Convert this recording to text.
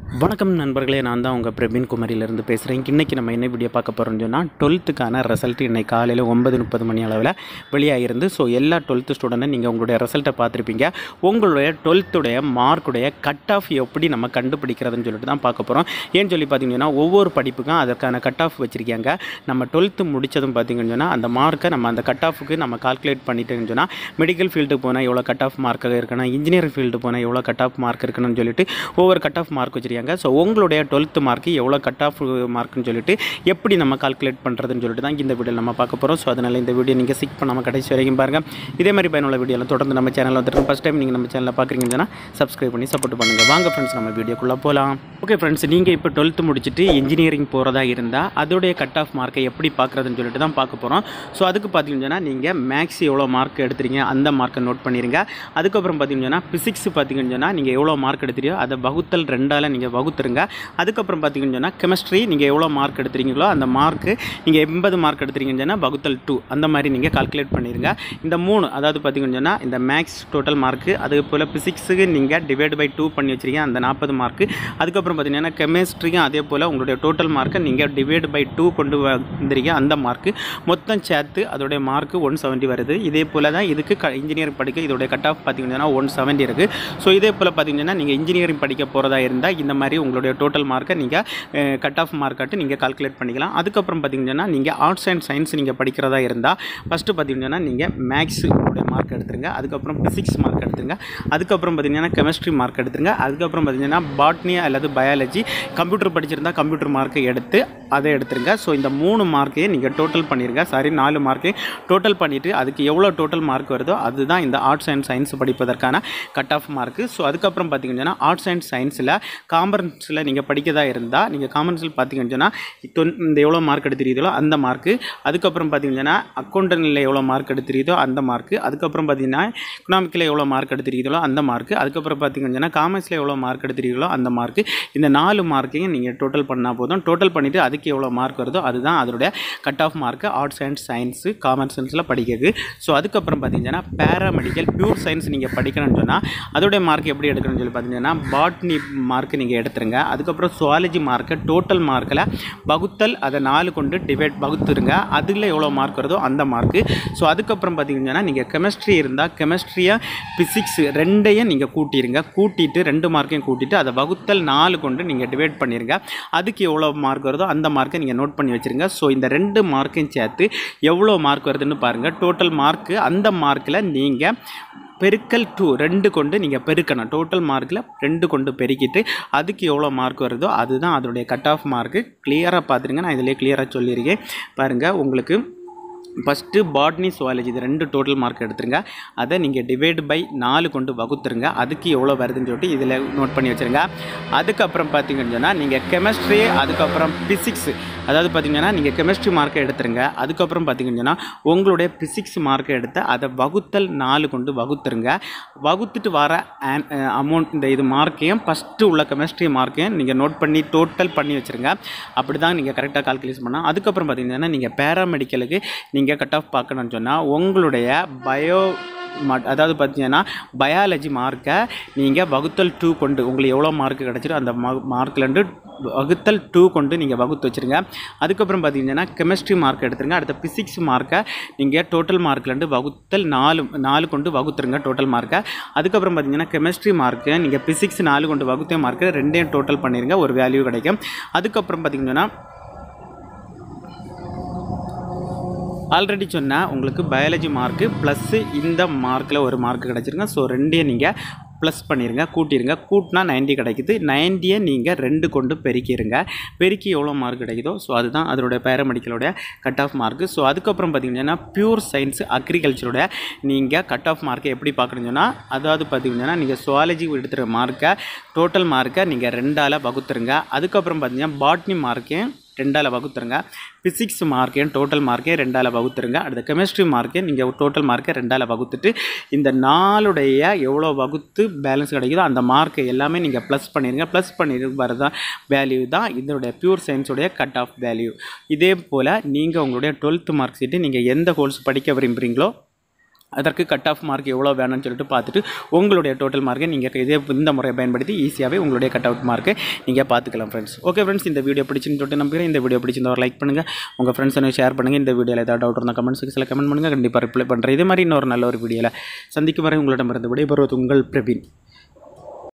வணக்கம் நண்பர்களே, நான் தான் உங்கள் பிரவீன் குமாரியிலேருந்து பேசுகிறேன். இன்றைக்கி நம்ம என்ன வீடியோ பார்க்க போகிறோம்னு சொன்னால் 12க்கான ரிசல்ட் இன்றைக்கி காலையில் 9:30 மணி அளவில் வெளியாகிருந்து. ஸோ எல்லா 12th ஸ்டூடெண்ட்டும் நீங்கள் உங்களுடைய ரிசல்ட்டை பார்த்துருப்பீங்க. உங்களுடைய 12th மார்க்குடைய கட் ஆஃப் எப்படி நம்ம கண்டுபிடிக்கிறதுன்னு சொல்லிட்டு தான் பார்க்க போகிறோம். ஏன்னு சொல்லி பார்த்தீங்கன்னா ஒவ்வொரு படிப்புக்கும் அதற்கான கட் ஆஃப் வச்சுருக்காங்க. நம்ம 12th முடித்ததும் பார்த்திங்கன்னு சொன்னால் அந்த மார்க்கை நம்ம அந்த கட் ஆஃபுக்கு நம்ம கால்குலேட் பண்ணிட்டேன்னு சொன்னால் மெடிக்கல் ஃபீல்டு போனால் எவ்வளோ கட் ஆஃப் மார்க்காக இருக்கணும், இன்ஜினியரிங் ஃபீல்டு போனால் எவ்வளோ கட் ஆஃப் மார்க் இருக்கணும்னு சொல்லிட்டு ஒவ்வொரு கட் ஆஃப் மார்க் வச்சுருக்காங்க. ஸோ உங்களுடைய 12th மார்க்கு எவ்வளோ கட் ஆஃப் மார்க்குன்னு சொல்லிட்டு எப்படி நம்ம கால்குலேட் பண்ணுறதுன்னு சொல்லிட்டு தான் இந்த வீடியோவில் நம்ம பார்க்க போகிறோம். ஸோ அதனால் இந்த வீடியோ நீங்கள் ஸ்கிப் பண்ணாமல் கடைசி வரைக்கும் பாருங்கள். இதே மாதிரி பயனுள்ள வீடியோவில் தொடர்ந்து நம்ம சேனலில் வந்துட்டு ஃபஸ்ட் டைம் நீங்கள் நம்ம சேனலில் பார்க்குறீங்கன்னா சப்ஸ்கிரைப் பண்ணி சப்போர்ட் பண்ணுங்கள். வாங்க ஃப்ரெண்ட்ஸ், நம்ம வீடியோக்குள்ளே போகலாம். ஓகே ஃப்ரெண்ட்ஸ், நீங்கள் இப்போ 12th முடிச்சுட்டு இன்ஜினியரிங் போகிறதா இருந்தால் அதோடைய கட் ஆஃப் மார்க்கை எப்படி பார்க்குறதுன்னு சொல்லிட்டு தான் பார்க்க போகிறோம். ஸோ அதுக்கு பார்த்தீங்கன்னா நீங்கள் மேக்ஸ் எவ்வளோ மார்க் எடுத்துறீங்க அந்த மார்க்கை நோட் பண்ணிடுங்க. அதுக்கப்புறம் பார்த்தீங்கன்னா ஃபிசிக்ஸ் பார்த்தீங்கன்னா நீங்கள் எவ்வளோ மார்க் எடுத்துறியோ அதை வகுத்தல் 2ஆல் நீங்கள் வகுத்துருங்க. அதுக்கப்புறம் பார்த்தீங்கன்னா கெமிஸ்ட்ரி நீங்கள் எவ்வளோ மார்க் எடுத்துறீங்களோ அந்த மார்க்கு நீங்கள் 80 மார்க் எடுத்துறீங்கன்னா வகுத்தல் 2 அந்த மாதிரி நீங்கள் கால்குலேட் பண்ணிடுங்க. இந்த 3 அதாவது பார்த்தீங்கன்னா இந்த மேக்ஸ் டோட்டல் மார்க்கு, அதே போல் ஃபிசிக்ஸுக்கு நீங்கள் டிவைட் பை 2 பண்ணி வச்சுருக்கீங்க அந்த 40 மார்க்கு. அதுக்கப்புறம் பார்த்தீங்கன்னா கெமிஸ்ட்ரிக்கும் அதே போல் உங்களுடைய டோட்டல் மார்க்கை நீங்கள் டிவைட் பை 2 கொண்டு வந்துருக்கீங்க அந்த மார்க்கு. மொத்தம் சேர்த்து அதோடைய மார்க்கு 170 வருது. இதே போல் தான் இதுக்கு இன்ஜினியரிங் படிக்க இதோடைய கட் ஆஃப் பார்த்தீங்கன்னா 170 இருக்குது. ஸோ இதே போல் பார்த்தீங்கன்னா நீங்கள் இன்ஜினியரிங் படிக்க போகிறதா இருந்தால் இந்த மாதிரி உங்களுடைய டோட்டல் மார்க்கை நீங்கள் கட் ஆஃப் மார்க்காட்டு நீங்கள் கால்குலேட் பண்ணிக்கலாம். அதுக்கப்புறம் பார்த்தீங்கன்னா நீங்கள் ஆர்ட்ஸ் அண்ட் சயின்ஸ் நீங்கள் படிக்கிறதா இருந்தால் ஃபஸ்ட்டு பார்த்தீங்கன்னா நீங்கள் மேக்ஸ் உங்களுடைய மார்க் எடுத்துருங்க. அதுக்கப்புறம் ஃபிசிக்ஸ் மார்க் எடுத்துருங்க. அதுக்கப்புறம் பார்த்தீங்கன்னா கெமிஸ்ட்ரி மார்க் எடுத்துருங்க. அதுக்கப்புறம் பார்த்தீங்கன்னா பாட்னி அல்லது பயாலஜி கம்ப்யூட்டர் படிச்சிருந்தால் கம்ப்யூட்டர் மார்க்கை எடுத்து அதை எடுத்துருங்க. ஸோ இந்த 3 மார்க்கையும் நீங்கள் டோட்டல் பண்ணிடுங்க. 4 மார்க்கையும் டோட்டல் பண்ணிவிட்டு அதுக்கு எவ்வளோ டோட்டல் மார்க் வருதோ அதுதான் இந்த ஆர்ட்ஸ் அண்ட் சயின்ஸ் படிப்பதற்கான கட் ஆஃப் மார்க்கு. ஸோ அதுக்கப்புறம் பார்த்தீங்கன்னா ஆர்ட்ஸ் அண்ட் சயின்ஸில் காமர்ஸில் நீங்கள் படிக்கிறதா இருந்தால் நீங்கள் காமர்ஸில் பார்த்தீங்கன்னா இந்த எவ்வளோ மார்க் எடுத்துறீங்களோ அந்த மார்க்கு. அதுக்கப்புறம் பார்த்தீங்கன்னா அக்கௌண்டன்ட்டில் எவ்வளோ மார்க் எடுத்துறீதோ அந்த மார்க்கு. அதுக்கப்புறம் பார்த்தீங்கன்னா எக்கனாமிக்கில் எவ்வளோ மார்க் எடுத்துறீங்களோ அந்த மார்க்கு. அதுக்கப்புறம் பார்த்தீங்கன்னா காமர்ஸில் எவ்வளோ மார்க் எடுத்துறீங்களோ அந்த மார்க்கு. இந்த 4 மார்க்கையும் நீங்கள் டோட்டல் பண்ணால் போதும். டோட்டல் பண்ணிவிட்டு அதுக்கு எவ்வளோ மார்க் வருதோ அதுதான் அதோடைய cut off mark arts and science காமர்ஸில் படிக்கிறது. ஸோ அதுக்கப்புறம் பார்த்தீங்கன்னா பேராமெடிக்கல் பியூர் சயின்ஸ் நீங்கள் படிக்கணும்னு சொன்னால் அதோடைய மார்க் எப்படி எடுக்கணும்னு சொல்லி பார்த்தீங்கன்னா பாட்னி மார்க்கு நீங்கள் எடுத்துருங்க. அதுக்கப்புறம் சுவாலஜி மார்க்கை டோட்டல் மார்க்கில் வகுத்தல் அதை 4 கொண்டு டிவைட் வகுத்துருங்க. அதில் எவ்வளோ மார்க் வருதோ அந்த மார்க்கு. ஸோ அதுக்கப்புறம் பார்த்தீங்கன்னா நீங்கள் கெமிஸ்ட்ரி இருந்தால் கெமிஸ்ட்ரியை ஃபிசிக்ஸ் 2ஐயும் நீங்கள் கூட்டிடுங்க. கூட்டிட்டு 2 மார்க்கையும் கூட்டிட்டு அதை வகுத்தல் 4 கொண்டு நீங்கள் டிவைட் பண்ணிடுங்க. அதுக்கு எவ்வளோ மார்க் வருதோ அந்த மார்க்கை நீங்கள் நோட் பண்ணி வச்சுருங்க. ஸோ இந்த 2 மார்க்கையும் சேர்த்து எவ்வளோ மார்க் வருதுன்னு பாருங்கள். டோட்டல் மார்க்கு அந்த மார்க்கில் நீங்கள் பெருக்கல் 2 கொண்டு நீங்கள் பெருக்கணும். டோட்டல் மார்க்கில் 2 கொண்டு பெருக்கிட்டு அதுக்கு எவ்வளோ மார்க் வருதோ அதுதான் அதோடைய கட் ஆஃப் மார்க்கு. கிளியராக பார்த்துருங்க, நான் இதிலே கிளியராக சொல்லியிருக்கேன் பாருங்கள். உங்களுக்கு ஃபஸ்ட்டு பாட்னி சுவாலஜி இது 2 டோட்டல் மார்க் எடுத்துருங்க. அதை நீங்கள் டிவைட் பை 4 கொண்டு வகுத்துருங்க. அதுக்கு எவ்வளோ வருதுன்னு சொல்லிட்டு இதில் நோட் பண்ணி வச்சுருங்க. அதுக்கப்புறம் பார்த்தீங்கன்னு சொன்னால் நீங்கள் கெமிஸ்ட்ரி அதுக்கப்புறம் ஃபிசிக்ஸ் அதாவது பார்த்தீங்கன்னா நீங்கள் கெமிஸ்ட்ரி மார்க்கை எடுத்துருங்க. அதுக்கப்புறம் பார்த்தீங்கன்னு சொன்னால் உங்களுடைய ஃபிசிக்ஸ் மார்க்கை எடுத்து அதை வகுத்தல் 4 கொண்டு வகுத்துருங்க. வகுத்துட்டு வர அமௌண்ட் இந்த இது மார்க்கையும் ஃபஸ்ட்டு உள்ள கெமிஸ்ட்ரி மார்க்கையும் நீங்கள் நோட் பண்ணி டோட்டல் பண்ணி வச்சுருங்க. அப்படி தான் நீங்கள் கரெக்டாக கால்குலேஷன் பண்ணால். அதுக்கப்புறம் பார்த்தீங்கன்னா நீங்கள் பேராமெடிக்கலுக்கு நீங்கள் கட் ஆஃப் பார்க்கணும்னு சொன்னால் உங்களுடைய அதாவது பார்த்தீங்கன்னா பயாலஜி மார்க்கை நீங்கள் வகுத்தல் 2 கொண்டு உங்களுக்கு எவ்வளோ மார்க் கிடச்சிடும் அந்த மார்க்லேருந்து வகுத்தல் 2 கொண்டு நீங்கள் வகுத்து வச்சுருங்க. அதுக்கப்புறம் பார்த்தீங்கன்னா கெமிஸ்ட்ரி மார்க் எடுத்துருங்க. அடுத்த ஃபிசிக்ஸ் மார்க்கை நீங்கள் டோட்டல் மார்க்லேருந்து வகுத்தல் 4 கொண்டு வகுத்துருங்க டோட்டல் மார்க்கை. அதுக்கப்புறம் பார்த்தீங்கன்னா கெமிஸ்ட்ரி மார்க்கு நீங்கள் ஃபிசிக்ஸ் 4 கொண்டு வகுத்த மார்க்கு 2ஐயும் டோட்டல் பண்ணிடுங்க, ஒரு வேல்யூ கிடைக்கும். அதுக்கப்புறம் பார்த்தீங்கன்னா ஆல்ரெடி சொன்னால் உங்களுக்கு பயாலஜி மார்க்கு ப்ளஸ்ஸு இந்த மார்க்கில் ஒரு மார்க் கிடச்சிருங்க. ஸோ 2ஐயும் நீங்கள் ப்ளஸ் பண்ணிடுங்க, கூட்டிடுங்க. கூட்டினா 90 கிடைக்குது. 90ஐ நீங்கள் 2 கொண்டு பெருக்கிடுங்க. பெருக்கி எவ்வளோ மார்க் கிடைக்குதோ ஸோ அதுதான் அதோடைய பேராமெடிக்கலோடைய கட் ஆஃப் மார்க்கு. ஸோ அதுக்கப்புறம் பார்த்தீங்கன்னா பியூர் சயின்ஸ் அக்ரிகல்ச்சரோட நீங்கள் கட் ஆஃப் மார்க்கை எப்படி பார்க்கணுன்னா அதாவது பார்த்தீங்கன்னா நீங்கள் சுவாலஜி எடுத்துகிற மார்க்கை டோட்டல் மார்க்கை நீங்கள் 2ஆல் வகுத்துருங்க. அதுக்கப்புறம் பார்த்தீங்கன்னா பாட்னி மார்க்கையும் 2ஆல் வகுத்துருங்க. ஃபிசிக்ஸ் மார்க்கையும் டோட்டல் மார்க்கையும் 2ஆல் வகுத்துருங்க. அடுத்த கெமிஸ்ட்ரி மார்க்கையும் நீங்கள் டோட்டல் மார்க்கை 2ஆல் வகுத்துட்டு இந்த 4உடைய எவ்வளோ வகுத்து பேலன்ஸ் கிடைக்குதோ அந்த மார்க்கை எல்லாமே நீங்கள் ப்ளஸ் பண்ணிடுங்க. ப்ளஸ் பண்ணிட்டு வரதான் வேல்யூ தான் இதனுடைய பியூர் சயின்ஸுடைய கட் ஆஃப் வேல்யூ. இதே போல் நீங்கள் உங்களுடைய 12th மார்க் ஷீட்டு நீங்கள் எந்த கோர்ஸ் படிக்க விரும்புகிறீங்களோ அதற்கு கட் ஆஃப் மார்க் எவ்வளோ வேணும்னு சொல்லிட்டு பார்த்துட்டு உங்களுடைய டோட்டல் மார்க்கை நீங்கள் இந்த முறையை பயன்படுத்தி ஈஸியாகவே உங்களுடைய கட் அவுட் மார்க்கை நீங்கள் பார்த்துக்கலாம் ஃப்ரெண்ட்ஸ். ஓகே ஃப்ரெண்ட்ஸ், இந்த வீடியோ பிடிச்சின்னு சொல்லிட்டு நம்புகிறேன். இந்த வீடியோ பிடிச்சிருந்தா ஒரு லைக் பண்ணுங்கள், உங்கள் ஃப்ரெண்ட்ஸை ஷேர் பண்ணுங்கள். இந்த வீடியோவில் ஏதாவது டவுட் இருந்தால் கமெண்ட் செக்ஷனில் கமெண்ட் பண்ணுங்கள், கண்டிப்பாக ரிப்ளை பண்ணுறேன். இதே மாதிரி இன்னொரு நல்ல ஒரு வீடியோவில் சந்திக்கும் வரை உங்களிடமிருந்து விடைபெறுவது உங்கள் பிரவீன்.